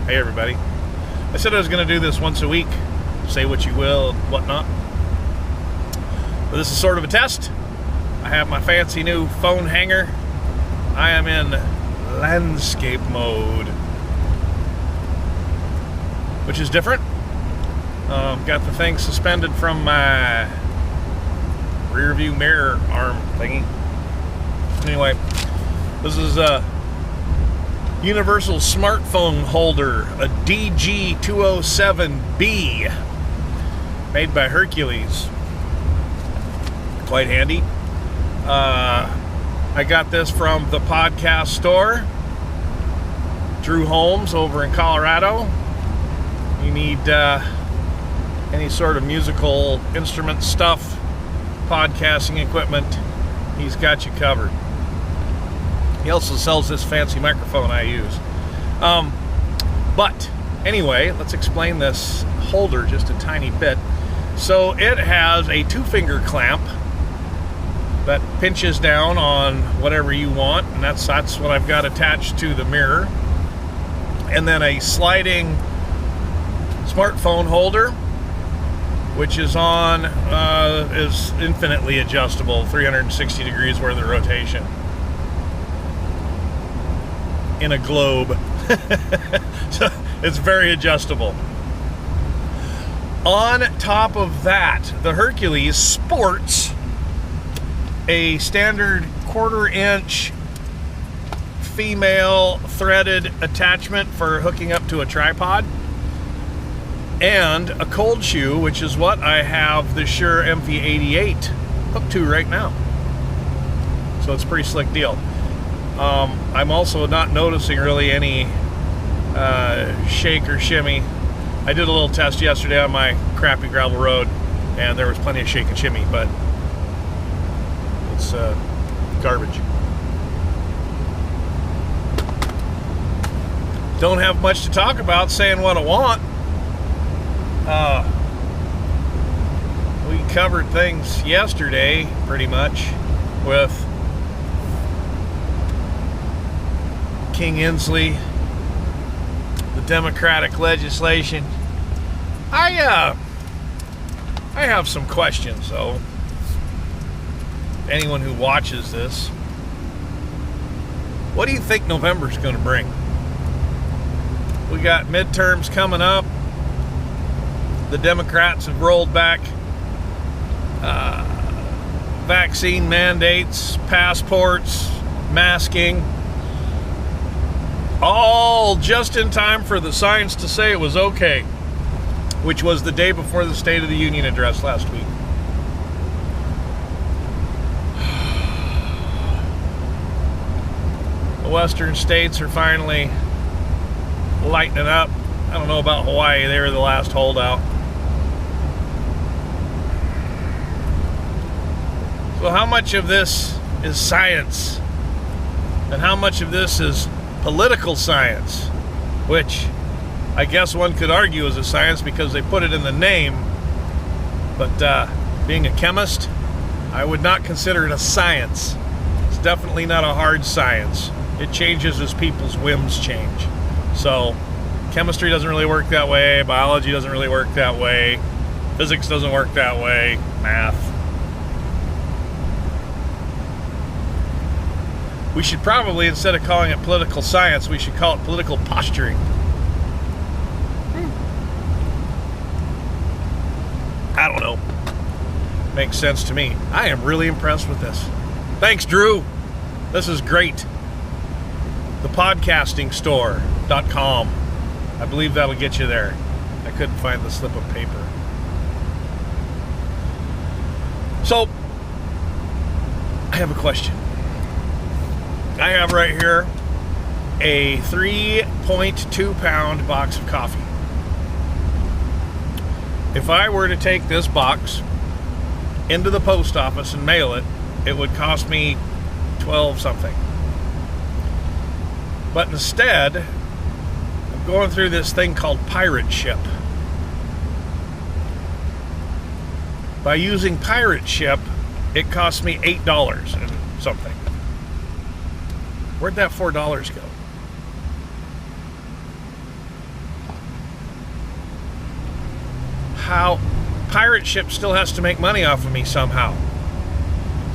Hey everybody. I said I was going to do this once a week. Say what you will and whatnot. But this is sort of a test. I have my fancy new phone hanger. I am in landscape mode, which is different. Got the thing suspended from my rear view mirror arm thingy. Anyway, this is a universal smartphone holder, a DG207B, made by Hercules. Quite handy. I got this from the podcast store, Drew Holmes over in Colorado. You need any sort of musical instrument stuff, podcasting equipment, he's got you covered. He also sells this fancy microphone I use. But anyway, let's explain this holder just a tiny bit. So it has a 2-finger clamp that pinches down on whatever you want, and that's what I've got attached to the mirror. And then a sliding smartphone holder, which is is infinitely adjustable, 360 degrees worth of rotation in a globe. So it's very adjustable. On top of that, the Hercules sports a standard 1/4-inch female threaded attachment for hooking up to a tripod, and a cold shoe, which is what I have the Shure MV88 hooked to right now. So it's a pretty slick deal. I'm also not noticing really any shake or shimmy. I did a little test yesterday on my crappy gravel road, and there was plenty of shake and shimmy, but it's garbage. Don't have much to talk about, saying what I want. We covered things yesterday, pretty much, with King Inslee, the Democratic legislation. I have some questions, though. Anyone who watches this, what do you think November's going to bring? We got midterms coming up. The Democrats have rolled back vaccine mandates, passports, masking, all just in time for the science to say it was okay, which was the day before the State of the Union address last week. The western states are finally lightening up. I don't know about Hawaii, they were the last holdout. So how much of this is science? And how much of this is political science? Which I guess one could argue is a science because they put it in the name. But being a chemist, I would not consider it a science. It's definitely not a hard science. It changes as people's whims change. So chemistry doesn't really work that way. Biology doesn't really work that way. Physics doesn't work that way. Math. We should probably, instead of calling it political science, we should call it political posturing. I don't know. Makes sense to me. I am really impressed with this. Thanks, Drew. This is great. Thepodcastingstore.com. I believe that'll get you there. I couldn't find the slip of paper. So, I have a question. I have right here a 3.2 pound box of coffee. If I were to take this box into the post office and mail it, it would cost me 12 something. But instead, I'm going through this thing called Pirate Ship. By using Pirate Ship, it cost me $8 and something. Where'd that $4 go? how pirate ship still has to make money off of me somehow.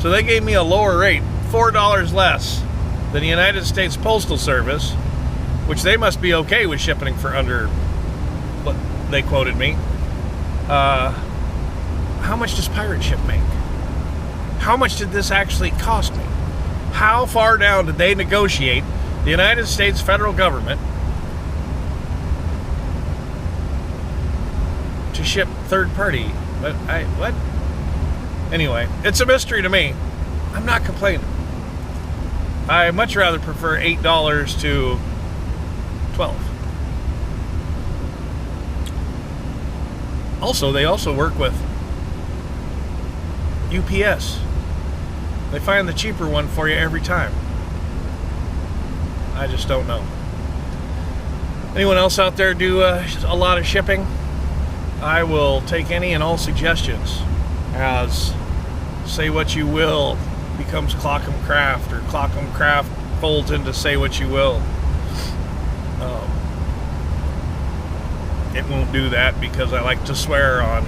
So they gave me a lower rate, $4 less than the United States Postal Service, which they must be okay with shipping for under what they quoted me. How much does pirate ship make? How much did this actually cost me? How far down did they negotiate, the United States federal government, to ship third party? What? Anyway, it's a mystery to me. I'm not complaining. I much rather prefer $8 to $12. Also, they also work with UPS. They find the cheaper one for you every time. I just don't know. Anyone else out there do a lot of shipping? I will take any and all suggestions, as Say What You Will becomes Clockham Craft, or Clockham Craft folds into Say What You Will. It won't do that because I like to swear on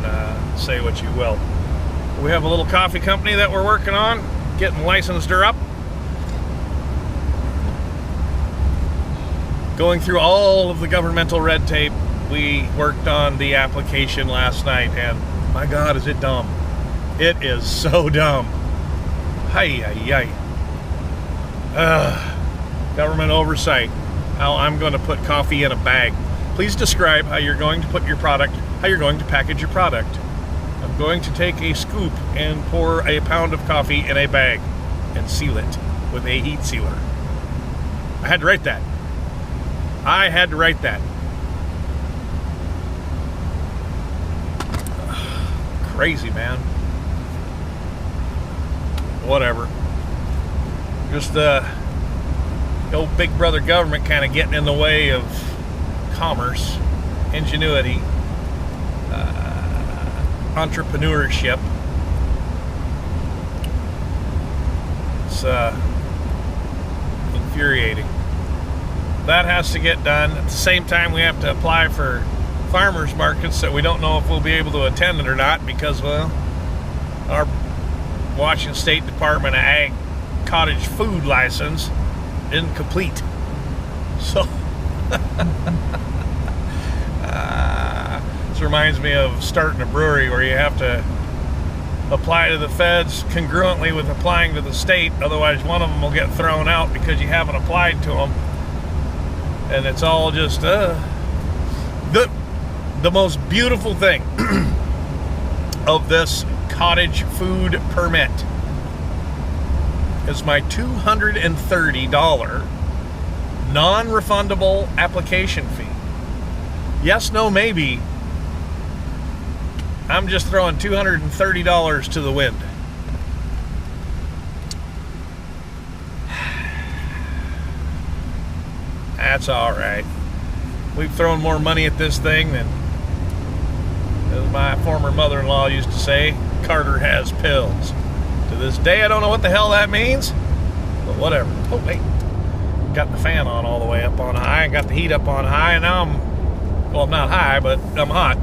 Say What You Will. We have a little coffee company that we're working on, getting licensed her up. Going through all of the governmental red tape. We worked on the application last night, and my God, is it dumb. It is so dumb. Government oversight. How I'm going to put coffee in a bag. Please describe how you're going to put your product, how you're going to package your product. I'm going to take a scoop and pour a pound of coffee in a bag and seal it with a heat sealer. I had to write that. Crazy, man. Whatever. Just the old big brother government kind of getting in the way of commerce, ingenuity, entrepreneurship. It's infuriating. That has to get done. At the same time, we have to apply for farmers markets that we don't know if we'll be able to attend it or not because, well, our Washington State Department of Ag cottage food license isn't complete. So this reminds me of starting a brewery where you have to apply to the feds congruently with applying to the state, otherwise one of them will get thrown out because you haven't applied to them. And it's all just the most beautiful thing of this cottage food permit is my $230 non-refundable application fee. Yes, no, maybe. I'm just throwing $230 to the wind. That's all right. We've thrown more money at this thing than, as my former mother-in-law used to say, Carter has pills. To this day, I don't know what the hell that means, but whatever. Oh, wait. Got the fan on all the way up on high and got the heat up on high, and now I'm not high, but I'm hot.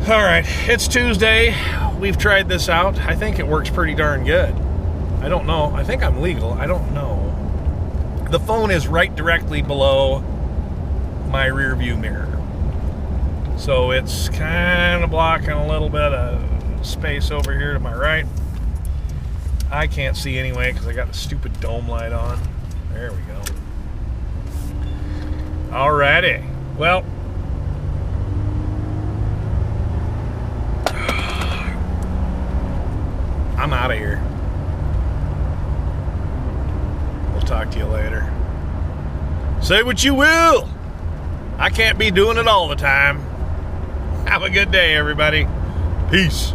All right, it's Tuesday. We've tried this out. I think it works pretty darn good. I don't know. I think I'm legal. I don't know. The phone is right directly below my rear view mirror. So it's kind of blocking a little bit of space over here to my right. I can't see anyway because I got the stupid dome light on. There we go. Alrighty. Well, I'm out of here. We'll talk to you later. Say what you will. I can't be doing it all the time. Have a good day, everybody. Peace.